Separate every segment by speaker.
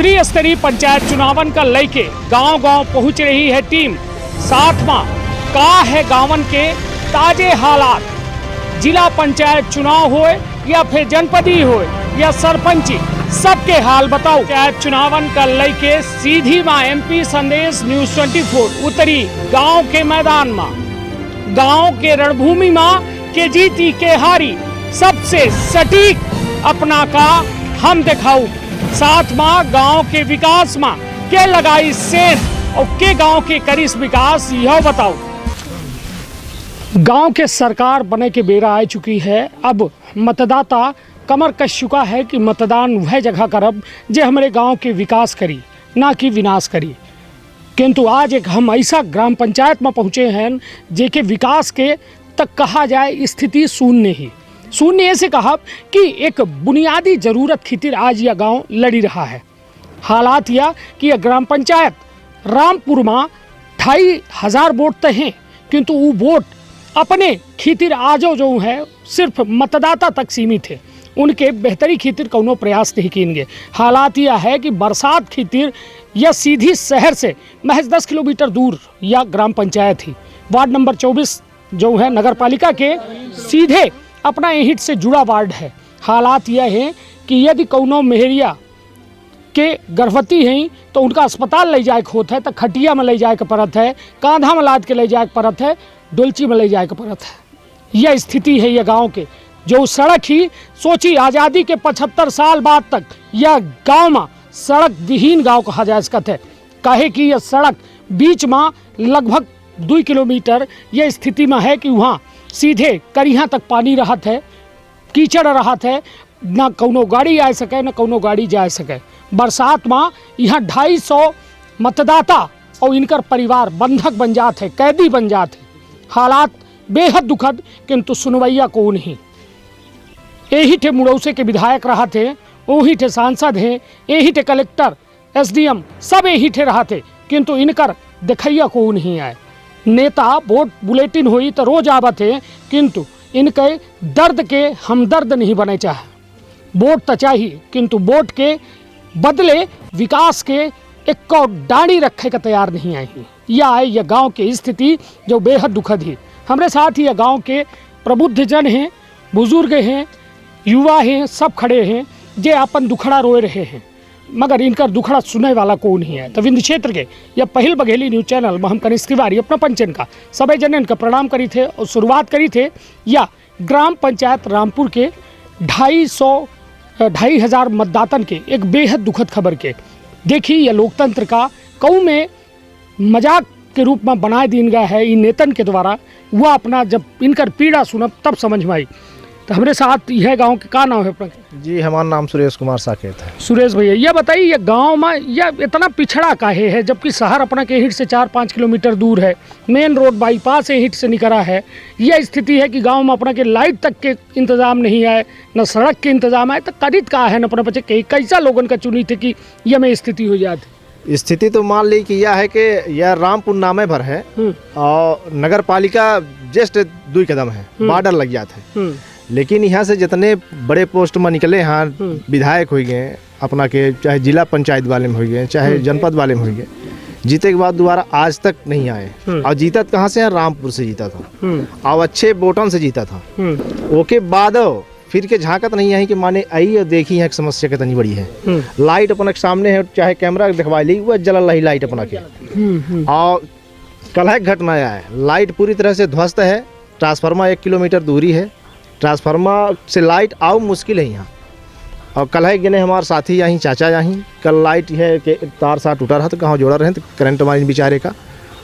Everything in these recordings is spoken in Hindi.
Speaker 1: त्रिस्तरीय पंचायत चुनावन का लेके गांव-गांव पहुंच रही है टीम। साथ में का है गांवन के ताजे हालात, जिला पंचायत चुनाव होए या फिर जनपदी होए या सरपंची, सबके हाल बताओ। पंचायत चुनावन का लेके सीधी माँ MP संदेश न्यूज़ 24 उतरी गांव के मैदान में, गांव के रणभूमि में के जीती के हारी सबसे सटीक अपना का हम दिखाऊ। साथ में गांव के विकास में के लगाई सेन और के गांव के करीस विकास यह बताओ। गांव के सरकार बने के बेरा आ चुकी है। अब मतदाता कमर कस चुका है कि मतदान वह जगह करब जे हमारे गांव के विकास करी, ना कि विनाश करी। किंतु आज एक हम ऐसा ग्राम पंचायत में पहुँचे हैं जेके विकास के तक कहा जाए स्थिति शून्य ही। शून्य ऐसे कहा कि एक बुनियादी जरूरत खातिर आज यह गांव लड़ी रहा है। हालात यह कि यह ग्राम पंचायत रामपुर में 2500 वोट तो हैं, किंतु वो वोट अपने खातिर आजो जो है सिर्फ मतदाता तक सीमित है। उनके बेहतरी खातिर कोनो प्रयास नहीं किए। हालात यह है कि बरसात खातिर यह सीधी शहर से महज 10 किलोमीटर दूर यह ग्राम पंचायत ही वार्ड नंबर 24 जो है नगर पालिका के सीधे अपना ईंट से जुड़ा वार्ड है। हालात यह है कि यदि कौनो मेहरिया के गर्भवती हैं तो उनका अस्पताल ले जाए होता है, तो खटिया में ले जाए के परत है, कांधा में लाद के ले जाए के परत है, डोलची में ले जाए के परत है। यह स्थिति है यह गांव के। जो सड़क ही सोची आज़ादी के 75 साल बाद तक यह गांव में सड़क विहीन गांव कहा जा सकता है। कहे कि यह सड़क बीच में लगभग 2 किलोमीटर यह स्थिति में है कि वहाँ सीधे करिहा तक पानी रहत है, कीचड़ रहत है, ना कौनो गाड़ी आ सके ना कौनो गाड़ी जा सके। बरसात में यहाँ 250 मतदाता और इनकर परिवार बंधक बन जात है, कैदी बन जात है। हालात बेहद दुखद, किंतु सुनवैया को नहीं। यही थे मुड़ौसे के विधायक रहा थे, वही थे सांसद हैं, यही थे कलेक्टर SDM सब यही थे रहा थे, किंतु इनकर देखैया को नहीं आए। नेता वोट बुलेटिन हुई तो रोज आवत है, किंतु इनके दर्द के हमदर्द नहीं बने चाहे। वोट तो चाहिए, किंतु वोट के बदले विकास के एक डांडी रखे का तैयार नहीं आई। यह है यह गांव की स्थिति जो बेहद दुखद है। हमारे साथ ही यह गांव के प्रबुद्ध जन हैं, बुजुर्ग हैं, युवा हैं, सब खड़े हैं जे अपन दुखड़ा रोए रहे हैं, मगर इनका दुखड़ा सुनने वाला कौन नहीं है। तो विंध्य क्षेत्र के यह पहल बघेली न्यूज़ चैनल में हम कनिष्क तिवारी अपना पंचन का सभी जनन का प्रणाम करी थे और शुरुआत करी थे या ग्राम पंचायत रामपुर के 2,500 मतदातन के एक बेहद दुखद खबर के। देखिए यह लोकतंत्र का कऊ में मजाक के रूप में बना दिन गया है इन नेतन के द्वारा। वह अपना जब इनकर पीड़ा सुनब तब समझ में आई। तो हमारे साथ यह गांव के का नाम है अपना? जी
Speaker 2: हमारा नाम सुरेश कुमार साकेत है।
Speaker 1: सुरेश भैया यह बताइए यह गांव में यह इतना पिछड़ा काहे है, जबकि शहर अपना के हिट से 4-5 किलोमीटर दूर है, मेन रोड बाईपास से हिट से निकला है। यह स्थिति है कि गांव में अपना के लाइट तक के इंतजाम नहीं है, न सड़क के इंतजाम है, तो करित का है न अपने बच्चे कैसा लोगन का चुनी थे कि यह में स्थिति हो जाती।
Speaker 2: स्थिति तो मान ली कि यह है कि यह रामपुर नामे भर है और नगर पालिका जस्ट 2 कदम है, बॉर्डर लग जाता है। लेकिन यहाँ से जितने बड़े पोस्ट में निकले हाँ विधायक हो गए अपना के, चाहे जिला पंचायत वाले में हो गए, चाहे जनपद वाले में हो गए, जीते के बाद दोबारा आज तक नहीं आए। और जीता कहाँ से है? रामपुर से जीता था और अच्छे वोटों से जीता था। ओके बाद फिर के झांकत नहीं है कि माने आई और देखी है समस्या कितनी बड़ी है। लाइट अपना सामने है, चाहे कैमरा दिखवा ली वह जल रही लाइट अपना के। और कल घटना आया है, लाइट पूरी तरह से ध्वस्त है, ट्रांसफार्मर 1 किलोमीटर दूरी है, ट्रांसफार्मर से लाइट आओ मुश्किल है यहाँ। और कल है गिने हमारे साथी यहीं चाचा यहीं कल लाइट है कि तार सा टूटा रहा तो कहाँ जोड़ा रहे तो करंट मारी बेचारे का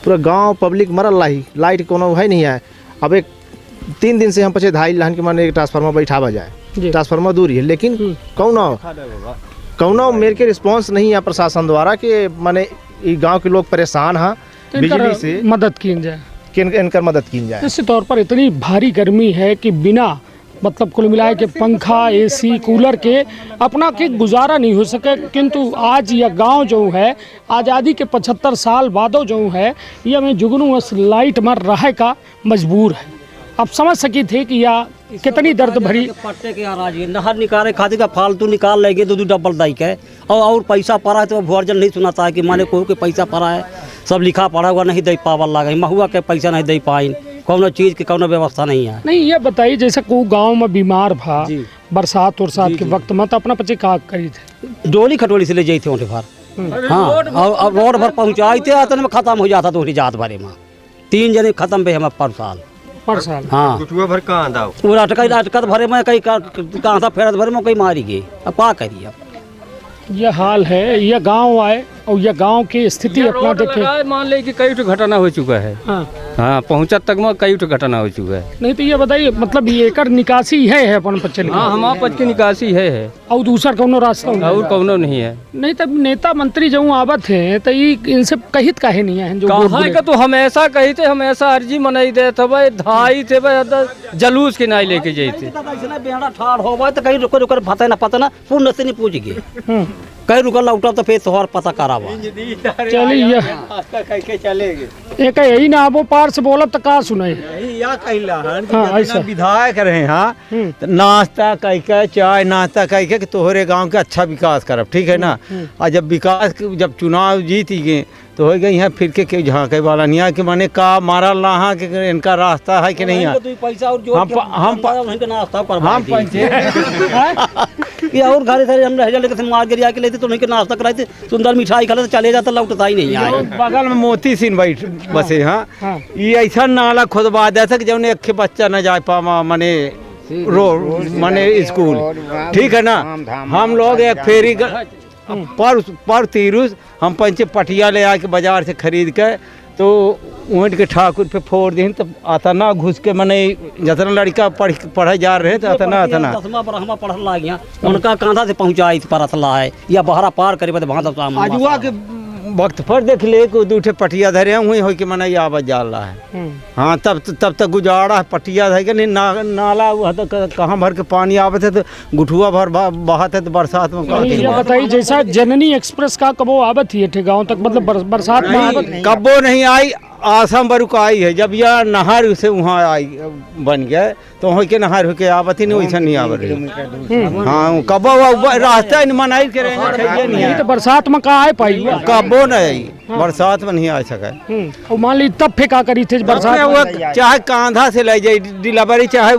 Speaker 2: पूरा गांव पब्लिक मरल रही, लाइट कोनो है नहीं है। अब एक 3 दिन से हम पीछे धाई लहन के माने ट्रांसफार्मर बैठावा जाए, ट्रांसफार्मर दूरी है, लेकिन कौनो मेरे के रिस्पॉन्स नहीं है प्रशासन द्वारा कि माने गाँव के लोग परेशान हैं, बिजली से
Speaker 1: मदद की जाए,
Speaker 2: इनकर मदद की जाए।
Speaker 1: निश्चित तौर पर इतनी भारी गर्मी है कि बिना मतलब कुल मिलाए के पंखा AC कूलर के अपना के गुजारा नहीं हो सके। किंतु आज यह गांव जो है आज़ादी के 75 साल बादो जो है यह में जुगनू लाइट में रहे का मजबूर है। अब समझ सकी थे कि यह कितनी दर्द भरी
Speaker 3: पट्टे के आ नहर निकाले खातिर का फालतू निकाल लेंगे दो डबल दाई के और पैसा पड़ा है तो भुआर्जन नहीं सुनाता है कि माने कोई के पैसा पड़ा है सब लिखा पड़ा हुआ नहीं दे पावल लगा महुआ के पैसा नहीं दे पाइन कौनो चीज़ की कौनो व्यवस्था नहीं है।
Speaker 1: नहीं ये बताइए जैसे को गांव में बीमार भा बरसात उरसात के वक्त में तो अपना पचे का करी थे
Speaker 3: डोली खटोली से ले जाई थे भर हाँ और रोड भर पहुँचाई थे अतन में खत्म हो जाता तो जात भरे में 3 जने खत्म पे हम पर साल हाँ
Speaker 4: भर कहाँ दाओ
Speaker 3: वो अटकत भरे में कहीं कहाँ था फेरत भरे में कहीं मारी गई अब पा करिए अब
Speaker 1: ये हाल है। ये गांव आए और ये गांव की स्थिति अपना देखे
Speaker 4: मान ले कि कई घटना हो चुका है। हाँ पहुँचा तक में कई घटना हो चुका है।
Speaker 1: नहीं तो ये बताइए मतलब ये एकर निकासी है अपन पच्चे
Speaker 4: हाँ हमारे पच की निकासी है
Speaker 1: और दूसरा कौनो रास्ता
Speaker 4: और कौनो नहीं है।
Speaker 1: नहीं तब नेता मंत्री जो आवत है तो ये इनसे कहित काहे नहीं है जो
Speaker 4: कहाँ का तो हमेशा कही थे हमेशा अर्जी मनाई दे थे भाई धाई थे भाई जलूस के नाई लेके जाई थे
Speaker 3: बेहड़ा ठाड़ हो तो कहीं रुको रुको पता ना पूर्ण से नहीं पूछ गए कहीं रुका लौटा तो फिर तोहर पता करावा
Speaker 1: चलिए एक यही ना वो पार से बोला तो का सुनाई
Speaker 5: या कहिला
Speaker 1: हाँ, ऐसा।
Speaker 5: विधायक रहे हाँ तो नाश्ता कह के चाय नाश्ता कह के कि तोहरे गांव के अच्छा विकास करब ठीक है ना। और जब विकास जब चुनाव जीत गए तो हो गई यहाँ फिर के झाँके वाला नहीं है कि माने का मारा लाहा कि इनका रास्ता है कि नहीं है। हम
Speaker 3: ये और घर से हम रह जाते मार गिरिया के लेते तो नहीं के नाश्ता कराए थे सुंदर मिठाई खा लेते चले जाता लौटता ही नहीं आए।
Speaker 5: बगल में मोती सिंह बैठ बसे हाँ ये ऐसा नाला खुदवा देता कि जब एक बच्चा न जा पा माने माने स्कूल ठीक है ना। हम लोग एक फेरी पर तीरुस हम पंचे पटिया ले आके बाजार से खरीद के तो ऊँट के ठाकुर पे फोड़ दी तो आता ना घुस के मने जितना लड़का पढ़े जा रहे हैं तो आता ना
Speaker 3: 10वां बरहमा पढ़ल ला गया उनका कांधा से पहुंचाई परतला है या बहरा पार करे बद भांता
Speaker 5: आजुआ के वक्त पर देख ले को दूठे पटिया धरे हुए हो कि मना ये आवाज जा रहा है। हाँ तब तक गुजारा है पटिया धर के नहीं नाला हुआ तो कहाँ भर के पानी आवे थे तो गुठुआ भर बहात है तो बरसात में
Speaker 1: ये बताइए जैसा जननी एक्सप्रेस का कबो आवत ही थे गाँव तक मतलब बरसात में आवत
Speaker 5: कबो नहीं आई आसाम बरुक आई है जब यह नहर से वहाँ आई बन गया तो वहीं के नहर होके आवत ही नहीं वैसा नहीं आव रही। हाँ कबो रास्ता नहीं मनाई के
Speaker 1: नहीं तो बरसात में कहाँ आए पाई
Speaker 5: कबो नहीं आई बरसात में नहीं आ सका।
Speaker 1: मान ली तब फेंका करी थे बरसात
Speaker 5: चाहे कांधा से ले जाए डिलीवरी चाहे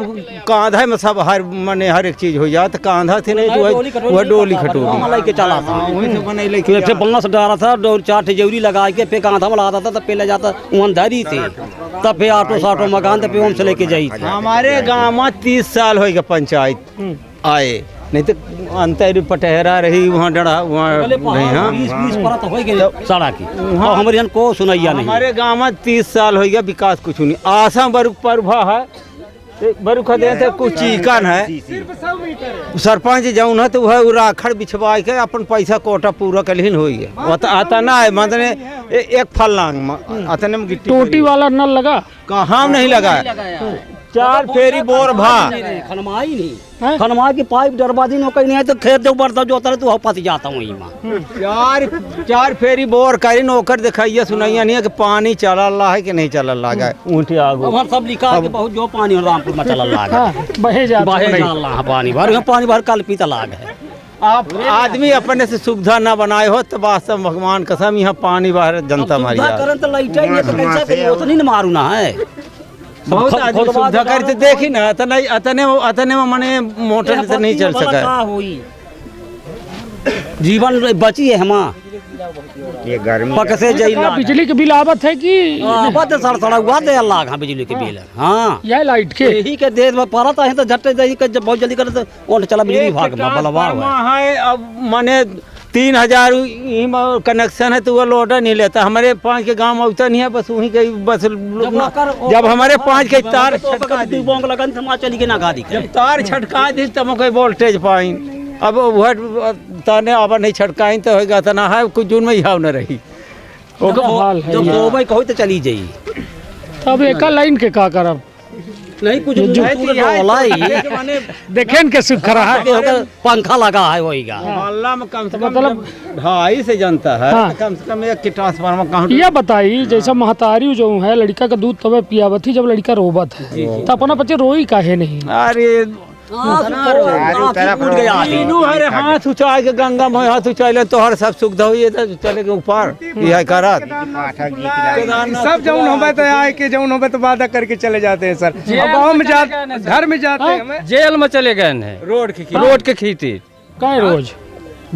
Speaker 5: कांधा में सब हर मने हर एक चीज हो जाए तो कांधा से नहीं तो वह डोली खटोली
Speaker 3: के चला था बांस डाला था 4 ठेजौरी लगा के फिर कांधा में लगा था तब पे ले जाता वहाँ धरी थे तब फिर ऑटो साटो मकान तब हम से लेके जाई थी।
Speaker 5: हमारे गाँव में 30 साल हो गया पंचायत आए नहीं तो अंतर पटहरा रही वहाँ डरा वहाँ
Speaker 3: सड़ा की हमारे यहाँ को सुनैया नहीं।
Speaker 5: हमारे गाँव में 30 साल हो गया विकास कुछ नहीं। आसाम बरुक परभा है बरुख दे कुछ चिकन है सरपंच जाऊन है तो वह राखड़ बिछवा के अपन पैसा कोटा पूरा कल हो गया आता ना है मतलब एक फल लांग अतने में गिट्टी
Speaker 1: टोटी वाला नल लगा
Speaker 5: कहाँ नहीं लगा 4 फेरी बोर भा
Speaker 3: खनमाई नहीं खनमाई की पाइप डरवा दी कहीं नहीं तो खेत जो बढ़ता जो होता है तो फंस जाता हूँ वहीं
Speaker 5: 4 फेरी बोर करी नौकर दिखाइए सुनाइया नहीं है कि पानी चला रहा है कि नहीं चला रहा है ऊँटी आगो
Speaker 3: सब लिखा है कि बहुत जो पानी रामपुर में चला रहा है
Speaker 1: बहे जा
Speaker 3: पानी भर कल पीता लाग है।
Speaker 5: आप आदमी अपने से सुविधा ना बनाए हो तो वास्तव भगवान कसम यहाँ पानी बाहर जनता मारी
Speaker 3: मारू ना है
Speaker 5: बहुत आदमी सुविधा करते देखी ना अतने में मने मोटर से नहीं चल सका
Speaker 3: जीवन बची है हमारा
Speaker 5: ये गर्मी
Speaker 3: पक से
Speaker 1: बिजली के बिल आवत है कि
Speaker 3: आवत सड़ा हुआ दे अल्लाह का बिजली के बिल हाँ
Speaker 1: यह लाइट के
Speaker 3: यही के देश में पड़ता है तो झट्टे जाई के जब बहुत जल्दी करे तो और चला बिजली विभाग में बलवा
Speaker 5: है। अब माने 3000 कनेक्शन है तो वो लोडर नहीं लेता हमारे 5 के गांव में उतना नहीं है बस वहीं के बस जब हमारे 5 के तार
Speaker 3: चली के ना गाड़ी
Speaker 5: तार छटका दी तब कोई वोल्टेज पाई अब वह ताने अब नहीं छटकाई तो होगा तना है कुछ जून में ही हाव न रही
Speaker 3: जब कहो तो चली जाई
Speaker 1: अब एक लाइन के का करब
Speaker 3: नहीं कुछ
Speaker 1: जो- देखें के सुख रहा है।
Speaker 3: पंखा लगा है वही का
Speaker 5: मोहल्ला में कम से कम
Speaker 1: मतलब
Speaker 5: 2.5 से जनता है,
Speaker 1: हाँ।
Speaker 5: कम से कम एक ट्रांसफार्मर कहाँ
Speaker 1: ये बताई जैसा महतारी जो है लड़का का दूध तबे पियावत थी जब लड़का रोबत है तो अपना बच्चे रोई काहे नहीं।
Speaker 5: अरे तीनों हरे हाथ उठाए के गंगा में हाथ उठाए तो हर सब सुविधा हुई तो चले के ऊपर यह करत
Speaker 6: सब जौन होबे तो आए के जौन होबे तो वादा करके चले जाते हैं सर। अब गाँव में जाते घर में जाते हैं हमें
Speaker 4: जेल में चले गए हैं रोड के खीती
Speaker 1: कई रोज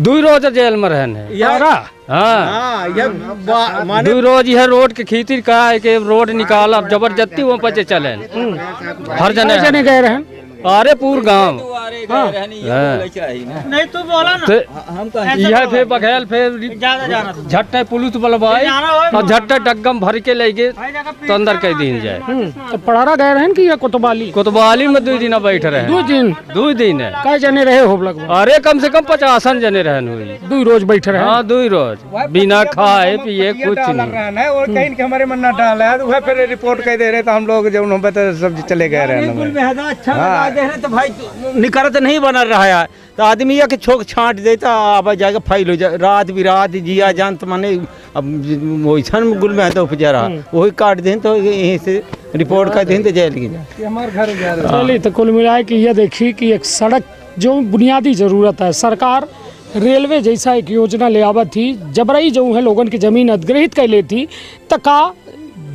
Speaker 4: 2 रोज जेल में रहने
Speaker 1: यारा
Speaker 4: हाँ
Speaker 5: माने
Speaker 4: 2 रोज यह रोड के खीती का है कि रोड निकाला जबरदस्ती वहाँ पर चले हर जने
Speaker 1: जने गए रहन
Speaker 4: अरे पूर गांव नहीं तो बोला ना यह फिर बघेल फिर झट्टे पुलिस बलवाई और झट्टे डग्गम भर के ले गए तो अंदर कई दिन जाए।
Speaker 1: तो पढ़ारा गए रहन कि या कोतवाली
Speaker 4: कोतवाली में 2 दिन बैठ रहे
Speaker 1: 2 दिन
Speaker 4: है।
Speaker 1: कई जने रहे हो लगभग
Speaker 4: अरे कम से कम 50 जने रहन हुई
Speaker 1: 2 रोज बैठे रहे।
Speaker 4: हाँ 2 रोज बिना खाए पिए कुछ नहीं
Speaker 6: रहना है और कहीं के हमारे मन ना डाला है तो वह फिर रिपोर्ट कह दे रहे तो हम लोग जौन होबे तो सब चले गए रहने।
Speaker 5: अच्छा लगा दे रहे तो भाई निकलत नहीं बना रहा है तो आदमी या के छोक छांट देता आवा जाएगा फाइल हो जाए रात बिरात जिया जान तो माने अब वैसन गुल में है तो उपजा रहा वही काट दें तो यहीं से रिपोर्ट कर दें तो जेल की जाए
Speaker 6: हमारे घर जा रहे
Speaker 1: चलिए तो कुल मिला के ये देखिए कि एक सड़क जो बुनियादी जरूरत है सरकार रेलवे जैसा एक योजना ले आवत थी जबरई जो है लोगन की जमीन अधिग्रहित कर लेती तका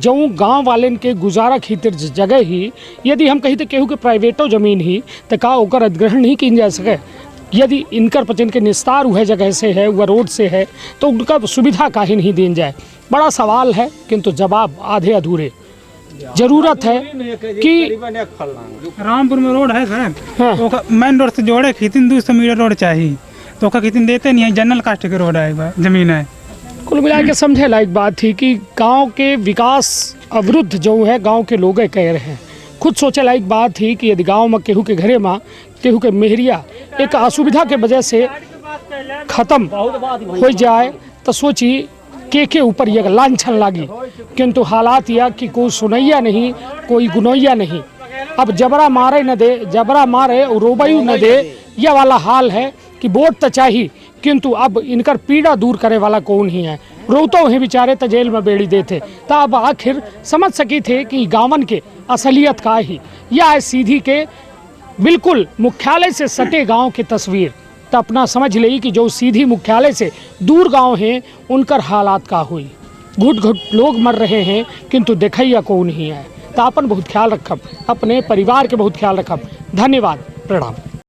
Speaker 1: जो गांव वाले के गुजारा खातिर जगह ही यदि हम कहीं तो केहू के प्राइवेटो जमीन ही तो का ओकर अधिग्रहण नहीं किन जा सके। यदि इनकर पचन के निस्तार वह जगह से है वह रोड से है तो उनका सुविधा काहे नहीं देन जाए। बड़ा सवाल है किंतु जवाब आधे अधूरे। जरूरत है कि
Speaker 7: रामपुर में रोड है सर
Speaker 1: हाँ।
Speaker 7: तो मेन रोड से जोड़े खीतिन 200 मीटर रोड चाहिए तो खीतिन देते नहीं है जनरल कास्ट के रोड है जमीन है।
Speaker 1: कुल मिला के समझे लायक बात थी कि गांव के विकास अवरुद्ध जो है गांव के लोग कह रहे हैं। खुद सोचे लायक बात थी कि यदि गांव में केहू के घरे में केहू के मेहरिया एक असुविधा के वजह से खत्म हो जाए तो सोची के ऊपर यह लांछन लागी किंतु हालात यह कि कोई सुनैया नहीं कोई गुनैया नहीं। अब जबरा मारे न दे जबरा मारे रोबयू न दे यह वाला हाल है कि वोट तो चाहिए किंतु अब इनकर पीड़ा दूर करे वाला कौन ही है। रोतो हैं बेचारे तो जेल में बेड़ी देते तो अब आखिर समझ सकी थे कि गांवन के असलियत का ही यह है सीधी के बिल्कुल मुख्यालय से सटे गांव की तस्वीर। तो अपना समझ ली कि जो सीधी मुख्यालय से दूर गांव हैं उनकर हालात का हुई घुट घुट लोग मर रहे हैं किंतु देखैया कौन ही है। तो अपन बहुत ख्याल रखब अपने परिवार के बहुत ख्याल रखब। धन्यवाद प्रणाम।